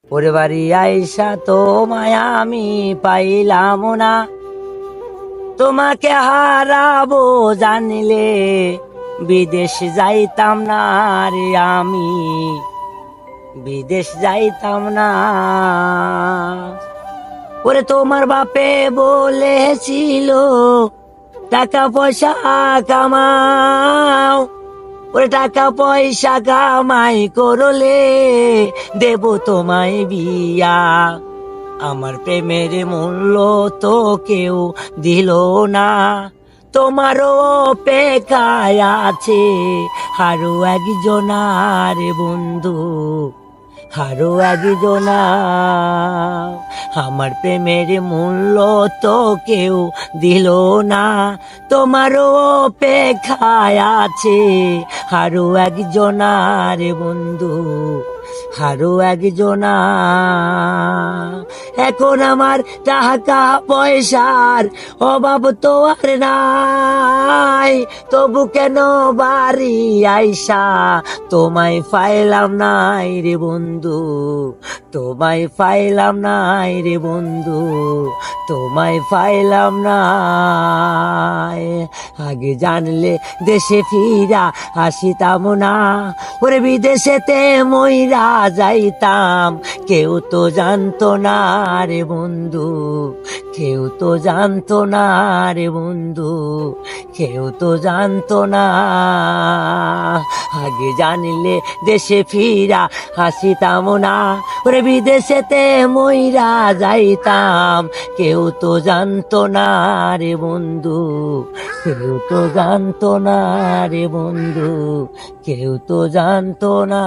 ওরে বাড়ি আইসা তোমায় আমি পাইলাম না, তোমাকে হারাবো জানিলে বিদেশ যাইতাম না রে আমি, বিদেশ যাইতাম না। ওরে তোমার বাপে বলেছিল টাকা পয়সা কামাও, ওরে টাকা পয়সা কামাই করলে দেব তোমায় বিয়া। আমার প্রেমের মূল্য তো কেউ দিল না, তোমারও অপেক্ষায় আছে আরো একজনার বন্ধু, আরো একজনা। আমার প্রেমের মূল্য তো কেউ দিল না, তোমারও অপেক্ষায় আছে আরো একজনার বন্ধু, আরো একজনা। এখন আমার টাকা পয়সার অভাব তো আর নাই, তবু কেন বাড়ি আইসা তোমায় পাইলাম নাই রে বন্ধু, তোমায় পাইলাম নাই রে বন্ধু, তোমায় পাইলাম নাই। আগে জানলে দেশে ফিরা আসিতাম না, ওরে বিদেশেতে মইরা যাইতাম, কেউ তো জানতো না রে বন্ধু, কেউ তো জানতো না রে বন্ধু, কেউ তো জানতো না। আগে জানলে দেশে ফিরা আসিতাম না, ওরে বিদেশেতে মইরা যাইতাম, কেউ তো জানতো না রে বন্ধু, কেউ তো জানতো না রে বন্ধু, কেউ তো জানতো না।